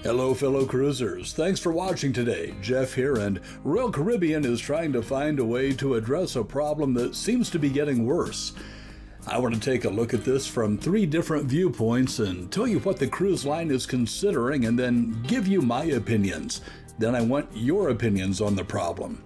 Hello fellow cruisers, thanks for watching today. Jeff here, and Royal Caribbean is trying to find a way to address a problem that seems to be getting worse. I want to take a look at this from 3 different viewpoints and tell you what the cruise line is considering and then give you my opinions. Then I want your opinions on the problem.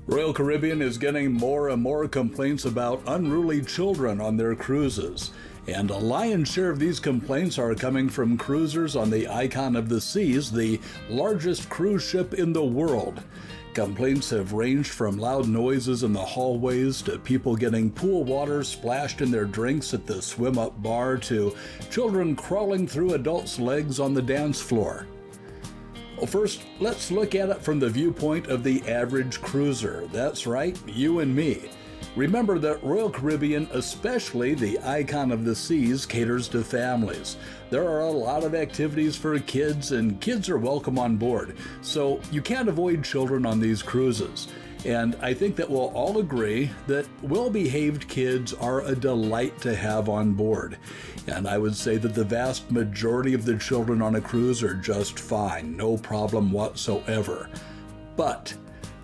Royal Caribbean is getting more and more complaints about unruly children on their cruises. And a lion's share of these complaints are coming from cruisers on the Icon of the Seas, the largest cruise ship in the world. Complaints have ranged from loud noises in the hallways to people getting pool water splashed in their drinks at the swim-up bar to children crawling through adults' legs on the dance floor. Well, first, let's look at it from the viewpoint of the average cruiser. That's right, you and me. Remember that Royal Caribbean, especially the Icon of the Seas, caters to families. There are a lot of activities for kids, and kids are welcome on board, so you can't avoid children on these cruises. And I think that we'll all agree that well-behaved kids are a delight to have on board. And I would say that the vast majority of the children on a cruise are just fine, no problem whatsoever. But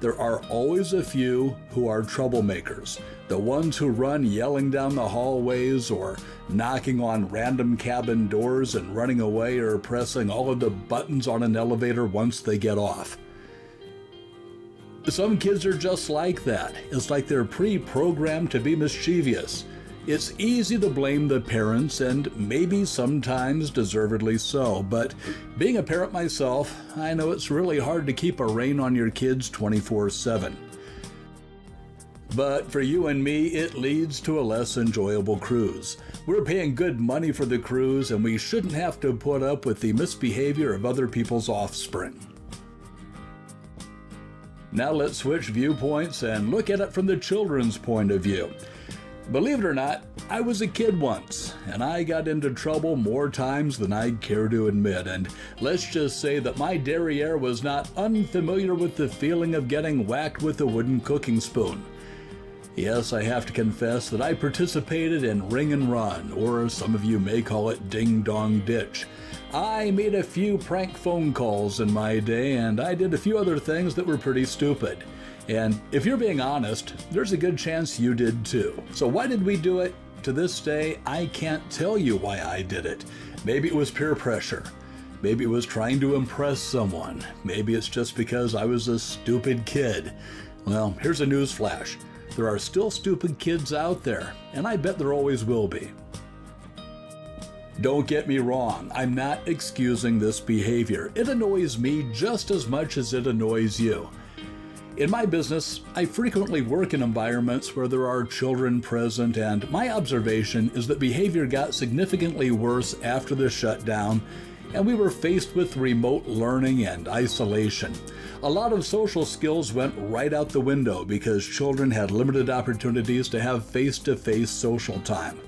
there are always a few who are troublemakers, the ones who run yelling down the hallways or knocking on random cabin doors and running away or pressing all of the buttons on an elevator once they get off. Some kids are just like that. It's like they're pre-programmed to be mischievous. It's easy to blame the parents, and maybe sometimes deservedly so, but being a parent myself, I know it's really hard to keep a rein on your kids 24/7. But for you and me, it leads to a less enjoyable cruise. We're paying good money for the cruise, and we shouldn't have to put up with the misbehavior of other people's offspring. Now let's switch viewpoints and look at it from the children's point of view. Believe it or not, I was a kid once, and I got into trouble more times than I'd care to admit, and let's just say that my derriere was not unfamiliar with the feeling of getting whacked with a wooden cooking spoon. Yes, I have to confess that I participated in ring and run, or some of you may call it ding-dong ditch. I made a few prank phone calls in my day, and I did a few other things that were pretty stupid. And if you're being honest, there's a good chance you did too. So why did we do it? To this day, I can't tell you why I did it. Maybe it was peer pressure. Maybe it was trying to impress someone. Maybe it's just because I was a stupid kid. Well, here's a news flash. There are still stupid kids out there, and I bet there always will be. Don't get me wrong, I'm not excusing this behavior. It annoys me just as much as it annoys you. In my business, I frequently work in environments where there are children present, and my observation is that behavior got significantly worse after the shutdown, and we were faced with remote learning and isolation. A lot of social skills went right out the window because children had limited opportunities to have face-to-face social time.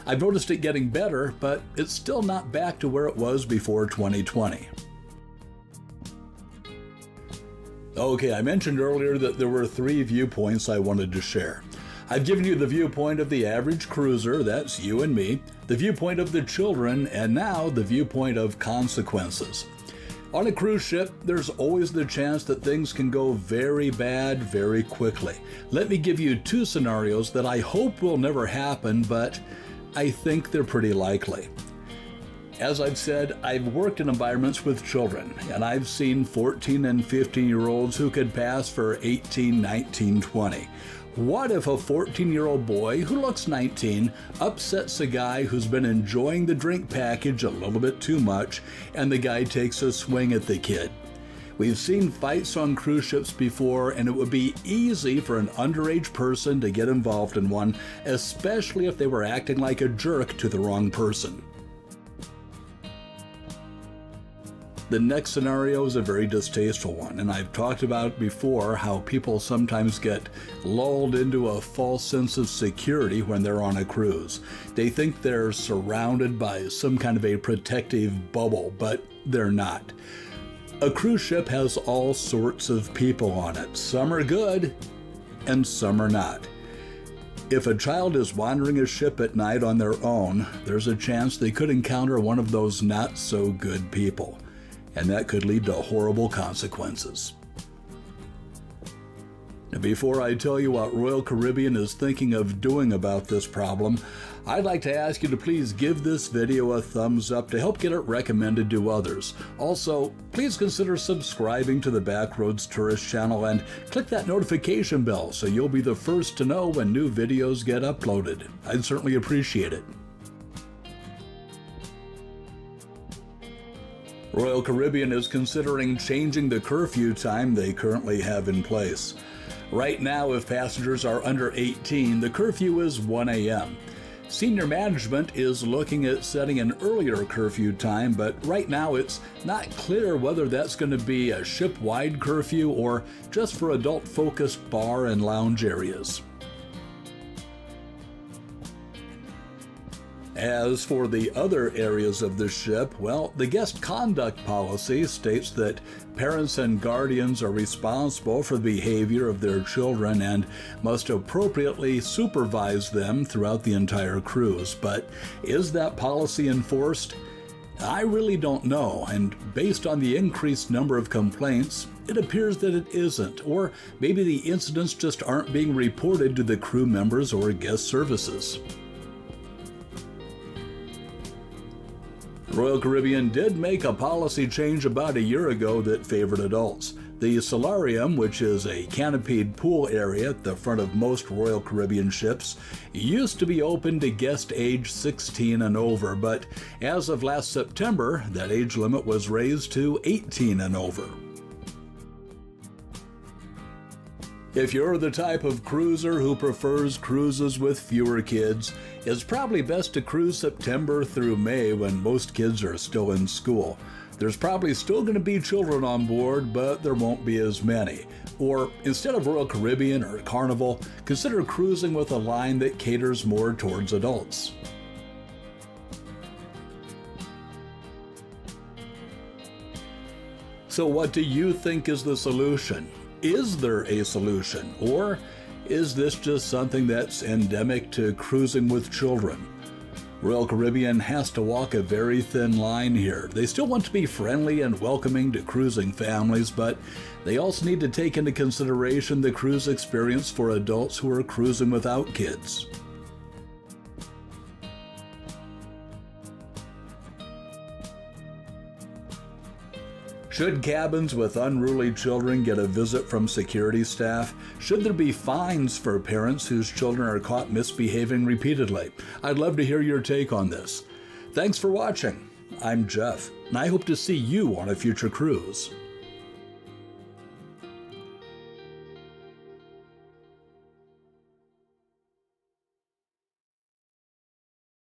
I've noticed it getting better, but it's still not back to where it was before 2020. Okay, I mentioned earlier that there were 3 viewpoints I wanted to share. I've given you the viewpoint of the average cruiser, that's you and me, the viewpoint of the children, and now the viewpoint of consequences. On a cruise ship, there's always the chance that things can go very bad very quickly. Let me give you 2 scenarios that I hope will never happen, but I think they're pretty likely. As I've said, I've worked in environments with children, and I've seen 14 and 15-year-olds who could pass for 18, 19, 20. What if a 14-year-old boy who looks 19 upsets a guy who's been enjoying the drink package a little bit too much, and the guy takes a swing at the kid? We've seen fights on cruise ships before, and it would be easy for an underage person to get involved in one, especially if they were acting like a jerk to the wrong person. The next scenario is a very distasteful one, and I've talked about before how people sometimes get lulled into a false sense of security when they're on a cruise. They think they're surrounded by some kind of a protective bubble, but they're not. A cruise ship has all sorts of people on it. Some are good, and some are not. If a child is wandering a ship at night on their own, there's a chance they could encounter one of those not-so-good people, and that could lead to horrible consequences. Now, before I tell you what Royal Caribbean is thinking of doing about this problem, I'd like to ask you to please give this video a thumbs up to help get it recommended to others. Also, please consider subscribing to the Backroads Tourist channel and click that notification bell so you'll be the first to know when new videos get uploaded. I'd certainly appreciate it. Royal Caribbean is considering changing the curfew time they currently have in place. Right now, if passengers are under 18, the curfew is 1 a.m. Senior management is looking at setting an earlier curfew time, but right now it's not clear whether that's going to be a ship-wide curfew or just for adult-focused bar and lounge areas. As for the other areas of the ship, well, the guest conduct policy states that parents and guardians are responsible for the behavior of their children and must appropriately supervise them throughout the entire cruise. But is that policy enforced? I really don't know, and based on the increased number of complaints, it appears that it isn't, or maybe the incidents just aren't being reported to the crew members or guest services. Royal Caribbean did make a policy change about a year ago that favored adults. The solarium, which is a canopied pool area at the front of most Royal Caribbean ships, used to be open to guests age 16 and over, but as of last September, that age limit was raised to 18 and over. If you're the type of cruiser who prefers cruises with fewer kids, it's probably best to cruise September through May when most kids are still in school. There's probably still going to be children on board, but there won't be as many. Or instead of Royal Caribbean or Carnival, consider cruising with a line that caters more towards adults. So what do you think is the solution? Is there a solution, or is this just something that's endemic to cruising with children? Royal Caribbean has to walk a very thin line here. They still want to be friendly and welcoming to cruising families, but they also need to take into consideration the cruise experience for adults who are cruising without kids. Should cabins with unruly children get a visit from security staff? Should there be fines for parents whose children are caught misbehaving repeatedly? I'd love to hear your take on this. Thanks for watching. I'm Jeff, and I hope to see you on a future cruise.